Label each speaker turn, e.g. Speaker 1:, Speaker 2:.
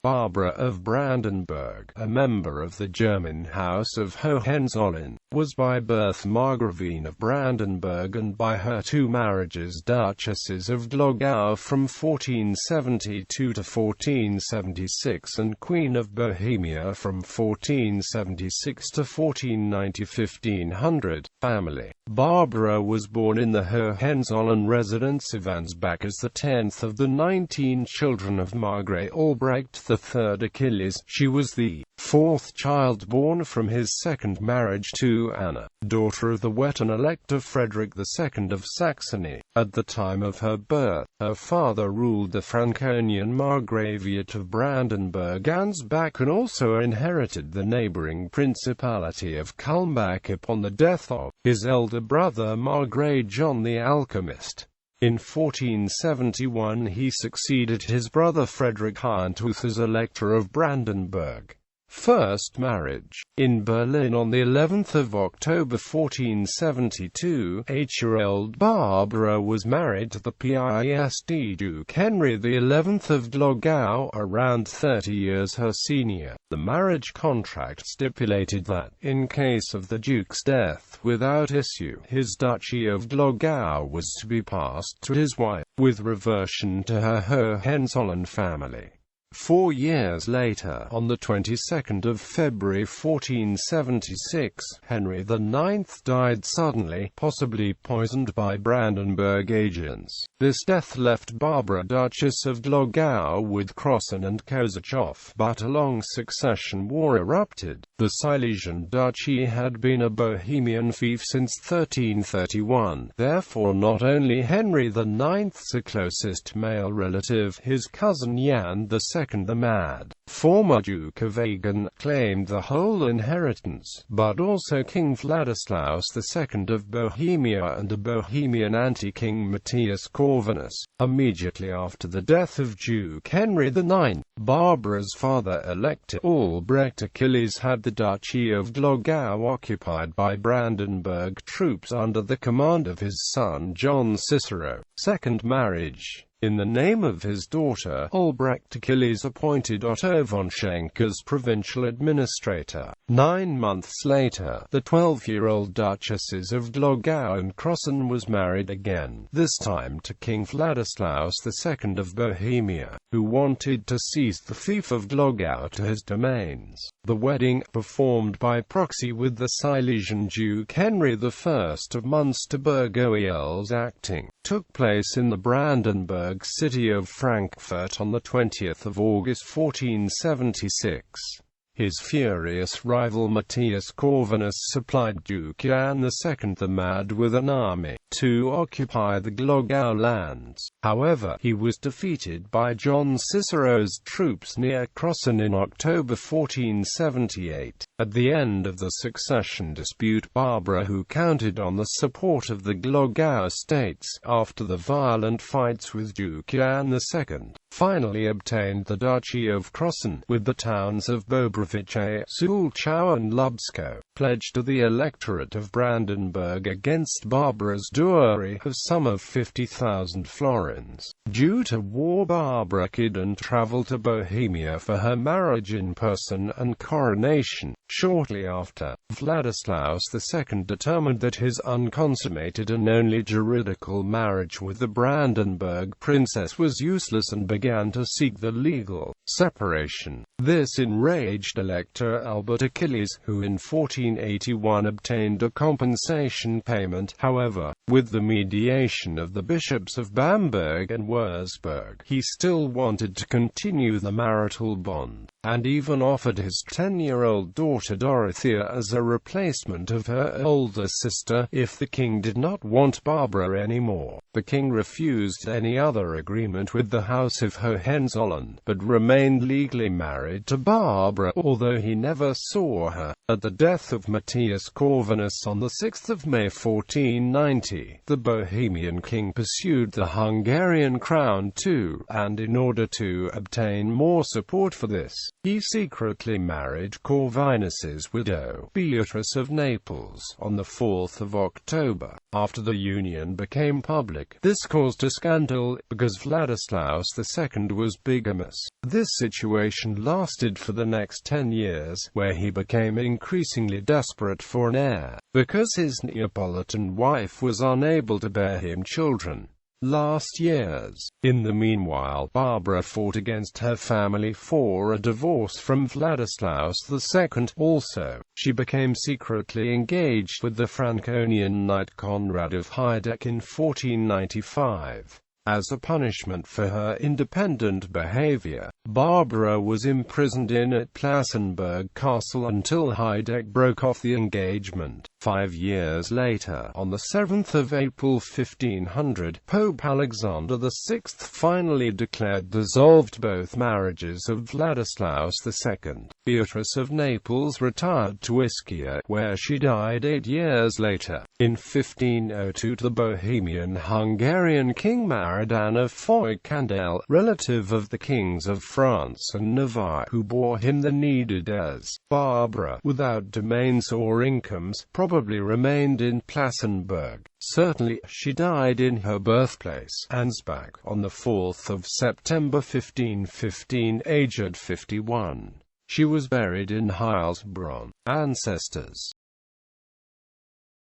Speaker 1: Barbara of Brandenburg, a member of the German House of Hohenzollern, was by birth Margravine of Brandenburg and by her two marriages Duchesses of Głogów from 1472 to 1476 and Queen of Bohemia from 1476 to 1490. 1500. Family. Barbara was born in the Hohenzollern residence of Ansbach as the 10th of the 19 children of Margrave Albrecht III Achilles. She was the fourth child born from his second marriage to Anna, daughter of the Wettin Elector Frederick II of Saxony. At the time of her birth, her father ruled the Franconian Margravate of Brandenburg-Ansbach and also inherited the neighboring Principality of Kulmbach upon the death of his elder brother Margrave John the Alchemist. In 1471 he succeeded his brother Frederick Heintuth as Elector of Brandenburg. First marriage. In Berlin on the 11th of October 1472, 8-year-old Barbara was married to the Pist Duke Henry XI of Głogów, around 30 years her senior. The marriage contract stipulated that, in case of the Duke's death without issue, his Duchy of Głogów was to be passed to his wife, with reversion to her Hohenzollern family. 4 years later, on the 22nd of February 1476, Henry IX died suddenly, possibly poisoned by Brandenburg agents. This death left Barbara Duchess of Głogów with Krossen and Kozachow, but a long succession war erupted. The Silesian Duchy had been a Bohemian fief since 1331, therefore not only Henry IX's closest male relative, his cousin Jan II the Mad, former Duke of Agen, claimed the whole inheritance, but also King Vladislaus II of Bohemia and a Bohemian anti-king Matthias Corvinus. Immediately after the death of Duke Henry IX, Barbara's father-elect Albrecht Achilles had the Duchy of Głogów occupied by Brandenburg troops under the command of his son John Cicero. Second marriage. In the name of his daughter, Albrecht Achilles appointed Otto von Schenk as provincial administrator. 9 months later, the 12-year-old Duchesses of Głogów and Krossen was married again, this time to King Vladislaus II of Bohemia, who wanted to seize the fief of Głogów to his domains. The wedding, performed by proxy with the Silesian Duke Henry I of Munsterberg-Oels acting, took place in the Brandenburg city of Frankfurt on the 20th of August 1476. His furious rival Matthias Corvinus supplied Duke Jan II the Mad with an army to occupy the Głogów lands. However, he was defeated by John Cicero's troops near Krossen in October 1478. At the end of the succession dispute, Barbara, who counted on the support of the Głogów states after the violent fights with Duke Jan II, finally obtained the Duchy of Krossen, with the towns of Bobrowice, Sulchow and Lubsko, pledged to the electorate of Brandenburg against Barbara's dowry, a sum of 50,000 florins. Due to war, Barbara couldn't travel to Bohemia for her marriage in person and coronation. Shortly after, Vladislaus II determined that his unconsummated and only juridical marriage with the Brandenburg princess was useless and began to seek the legal separation. This enraged Elector Albert Achilles, who in 1481 obtained a compensation payment. However, with the mediation of the bishops of Bamberg and Würzburg, he still wanted to continue the marital bond, and even offered his 10-year-old daughter Dorothea as a replacement of her older sister, if the king did not want Barbara anymore. The king refused any other agreement with the House of Hohenzollern, but remained legally married to Barbara, although he never saw her. At the death of Matthias Corvinus on 6 May 1490, the Bohemian king pursued the Hungarian crown too, and in order to obtain more support for this, He secretly married Corvinus's widow, Beatrice of Naples, on the 4th of October. After the union became public, this caused a scandal, because Vladislaus II was bigamous. This situation lasted for the next 10 years, where he became increasingly desperate for an heir, because his Neapolitan wife was unable to bear him children. Last years. In the meanwhile, Barbara fought against her family for a divorce from Vladislaus II. Also, she became secretly engaged with the Franconian knight Conrad of Heideck in 1495. As a punishment for her independent behavior, Barbara was imprisoned at Plassenburg Castle until Heideck broke off the engagement. 5 years later, on the 7th of April 1500, Pope Alexander VI finally dissolved both marriages of Vladislaus II. Beatrice of Naples retired to Ischia, where she died 8 years later. In 1502, the Bohemian Hungarian king married Anne of Foix-Candel, relative of the kings of France and Navarre, who bore him the needed heirs. Barbara, without domains or incomes, probably remained in Plassenburg. Certainly, she died in her birthplace, Ansbach, on the 4th of September 1515, aged 51. She was buried in Heilsbronn. Ancestors.